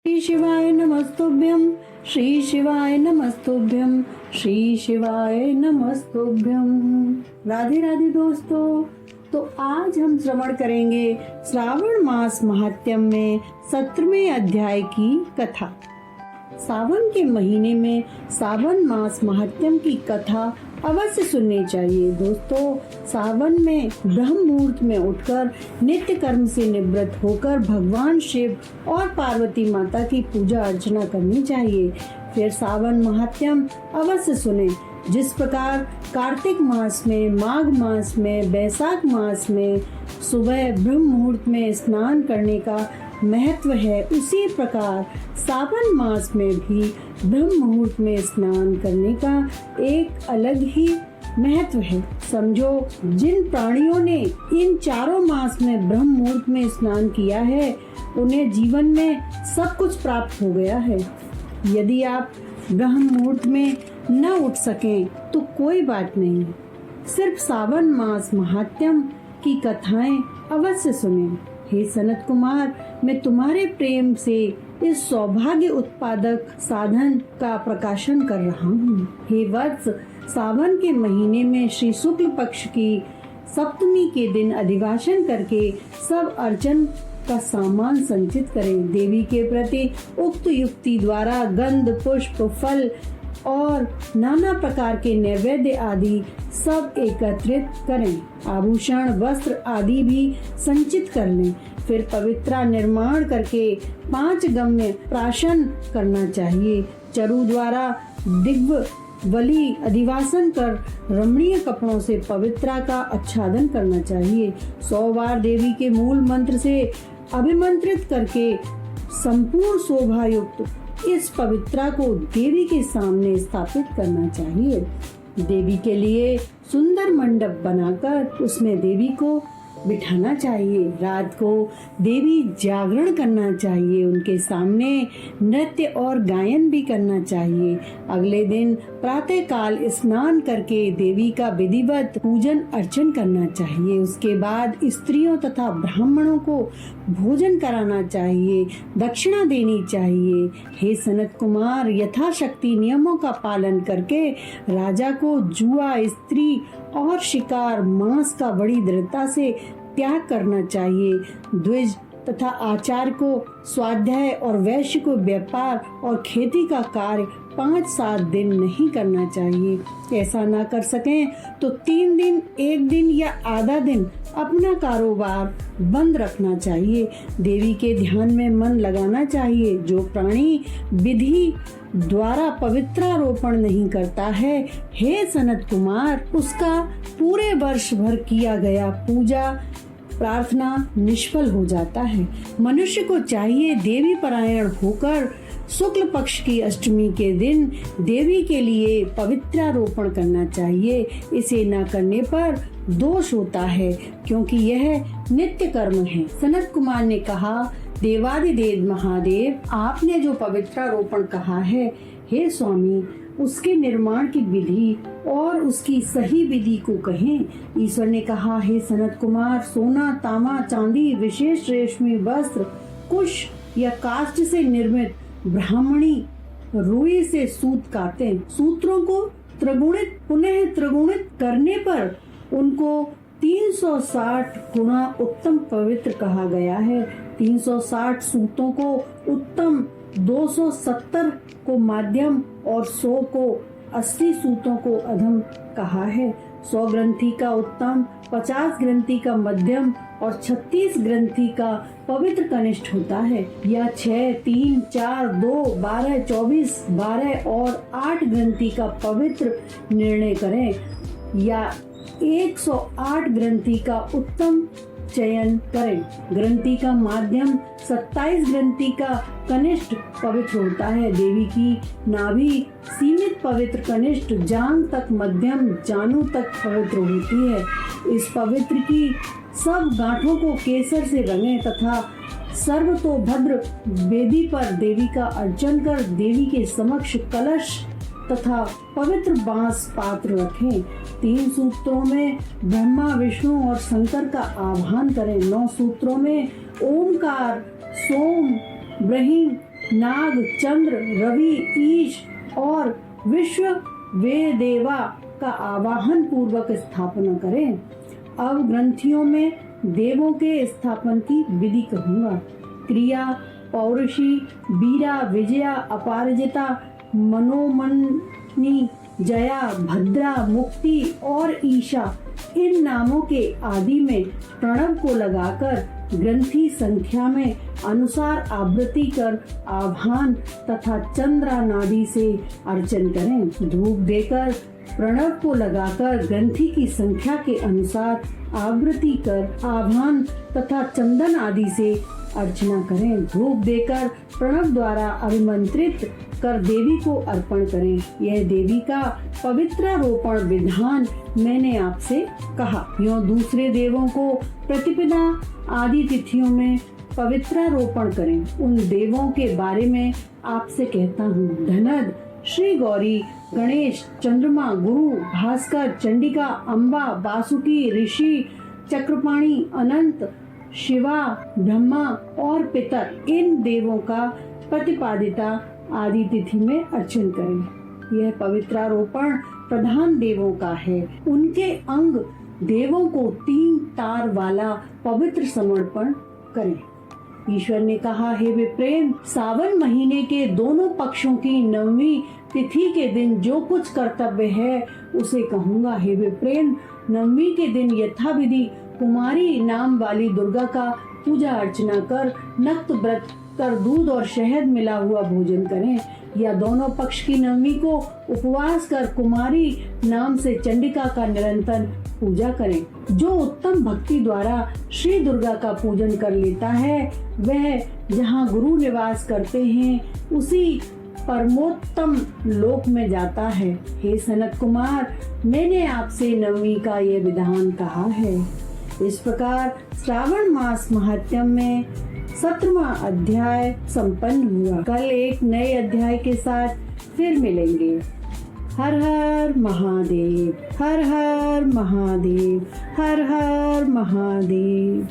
श्री शिवाय नमस्तुभ्यं, श्री शिवाय नमस्तुभ्यं, श्री शिवाय नमस्तुभ्यं। राधे राधे दोस्तों, तो आज हम श्रवण करेंगे श्रावण मास महात्म्य में 17वें अध्याय की कथा। सावन के महीने में सावन मास महात्म्य की कथा अवश्य सुननी चाहिए दोस्तों। सावन में ब्रह्म मुहूर्त में उठकर नित्य कर्म से निवृत्त होकर भगवान शिव और पार्वती माता की पूजा अर्चना करनी चाहिए। फिर सावन महात्म्य अवश्य सुने। जिस प्रकार कार्तिक मास में, माघ मास में, बैसाख मास में सुबह ब्रह्म मुहूर्त में स्नान करने का महत्व है, उसी प्रकार सावन मास में भी ब्रह्म मुहूर्त में स्नान करने का एक अलग ही महत्व है। समझो, जिन प्राणियों ने इन चारों मास में ब्रह्म मुहूर्त में स्नान किया है, उन्हें जीवन में सब कुछ प्राप्त हो गया है। यदि आप ब्रह्म मुहूर्त में न उठ सकें तो कोई बात नहीं, सिर्फ सावन मास महात्म्य की कथाएं अवश्य सुनें। हे सनत कुमार, मैं तुम्हारे प्रेम से इस सौभाग्य उत्पादक साधन का प्रकाशन कर रहा हूँ। हे वत्स, सावन के महीने में श्री शुक्ल पक्ष की सप्तमी के दिन अधिवासन करके सब अर्चन का सामान संचित करें। देवी के प्रति उक्त युक्ति द्वारा गंध, पुष्प, फल और नाना प्रकार के नैवेद्य आदि सब एकत्रित करें। आभूषण, वस्त्र आदि भी संचित कर लें। फिर पवित्रा निर्माण करके 5 गम्य प्राशन करना चाहिए। चरु द्वारा दिग्वली अधिवासन कर रमणीय कपड़ों से पवित्रा का आच्छादन करना चाहिए। 100 बार देवी के मूल मंत्र से अभिमंत्रित करके संपूर्ण शोभा युक्त इस पवित्रा को देवी के सामने स्थापित करना चाहिए। देवी के लिए सुंदर मंडप बनाकर उसमें देवी को बिठाना चाहिए। रात को देवी जागरण करना चाहिए। उनके सामने नृत्य और गायन भी करना चाहिए। अगले दिन प्रातः काल स्नान करके देवी का विधिवत पूजन अर्चन करना चाहिए। उसके बाद स्त्रियों तथा ब्राह्मणों को भोजन कराना चाहिए, दक्षिणा देनी चाहिए। हे सनत कुमार, यथाशक्ति नियमों का पालन करके राजा को जुआ, स्त्री और शिकार, मांस का बड़ी दृढ़ता से त्याग करना चाहिए। द्विज तथा आचार्य को स्वाध्याय और वैश्य को व्यापार और खेती का कार्य 5-7 दिन नहीं करना चाहिए। ऐसा ना कर सकें तो 3 दिन, 1 दिन या आधा दिन अपना कारोबार बंद रखना चाहिए। देवी के ध्यान में मन लगाना चाहिए। जो प्राणी विधि द्वारा पवित्रारोपण नहीं करता है, हे सनत कुमार, उसका पूरे वर्ष भर किया गया पूजा प्रार्थना निष्फल हो जाता है। मनुष्य को चाहिए देवी परायण होकर शुक्ल पक्ष की अष्टमी के दिन देवी के लिए पवित्रारोपण करना चाहिए। इसे न करने पर दोष होता है, क्योंकि यह नित्य कर्म है। सनत कुमार ने कहा, देवादिदेव महादेव, आपने जो पवित्रारोपण कहा है, हे स्वामी, उसके निर्माण की विधि और उसकी सही विधि को कहें। ईश्वर ने कहा, हे सनत कुमार, सोना, तांबा, चांदी, विशेष रेशमी वस्त्र, कुश या काष्ठ से निर्मित ब्राह्मणी रुई से सूत काटे। सूत्रों को त्रिगुणित पुनः त्रिगुणित करने पर उनको 360 गुना उत्तम पवित्र कहा गया है। 360 सूतों को उत्तम, 270 को माध्यम और 100 को 80 सूतों को अधम कहा है। 100 ग्रंथि का उत्तम, 50 ग्रंथि का मध्यम और 36 ग्रंथि का पवित्र कनिष्ठ होता है। या 6, 3, 4, 2, 12, 24, 12 और 8 ग्रंथि का पवित्र निर्णय करें, या 108 ग्रंथि का उत्तम चयन करें। ग्रंथि का माध्यम, 27 ग्रंथि का कनिष्ठ पवित्र होता है। देवी की नाभि सीमित पवित्र कनिष्ठ, जांघ तक मध्यम, जानू तक पवित्र होती है। इस पवित्र की सब गांठों को केसर से रंगें तथा सर्वतोभद्र वेदी पर देवी का अर्चन कर देवी के समक्ष कलश तथा पवित्र बांस पात्र रखें। 3 सूत्रों में ब्रह्मा, विष्णु और शंकर का आह्वान करें। 9 सूत्रों में ओमकार, सोम, ब्रह्म नाग, चंद्र, रवि, ईश और विश्व वे देवा का आवाहन पूर्वक स्थापना करें। अब ग्रंथियों में देवों के स्थापन की विधि कहूँगा। क्रिया पौरुषी, बीरा, विजया, अपराजिता, मनोमनी, जया, भद्रा, मुक्ति और ईशा इन नामों के आदि में प्रणव को लगाकर ग्रंथि संख्या में अनुसार आवृत्ति कर आह्वान तथा चंद्रा नादि से अर्चन करें। धूप देकर प्रणव को लगाकर ग्रंथि की संख्या के अनुसार आवृत्ति कर आह्वान तथा चंदन आदि से अर्चना करें। धूप देकर प्रणव द्वारा अभिमंत्रित कर देवी को अर्पण करें। यह देवी का पवित्रारोपण विधान मैंने आपसे कहा। यों दूसरे देवों को प्रतिपदा आदि तिथियों में पवित्रारोपण करें। उन देवों के बारे में आपसे कहता हूँ। धनद, श्री गौरी, गणेश, चंद्रमा, गुरु, भास्कर, चंडिका, अम्बा, वासुकी, ऋषि, चक्रपाणी, अनंत, शिवा, ब्रह्मा और पितर इन देवों का प्रतिपादिता आदि तिथि में अर्चन करें। यह पवित्रारोपण प्रधान देवों का है। उनके अंग देवों को 3 तार वाला पवित्र समर्पण करें। ईश्वर ने कहा, हे विप्रेम, सावन महीने के दोनों पक्षों की 9वीं तिथि के दिन जो कुछ कर्तव्य है उसे कहूँगा। हे विप्रेम, 9वीं के दिन यथाविधि कुमारी नाम वाली दुर्गा का पूजा अर्चना कर नक्त व्रत कर दूध और शहद मिला हुआ भोजन करें, या दोनों पक्ष की 9वीं को उपवास कर कुमारी नाम से चंडिका का निरंतर पूजा करें। जो उत्तम भक्ति द्वारा श्री दुर्गा का पूजन कर लेता है वह जहाँ गुरु निवास करते हैं उसी परमोत्तम लोक में जाता है। हे सनत कुमार, मैंने आपसे 9वीं का ये विधान कहा है। इस प्रकार श्रावण मास महात्म्य में 17वां अध्याय संपन्न हुआ। कल एक नए अध्याय के साथ फिर मिलेंगे। हर हर महादेव, हर हर महादेव, हर हर महादेव।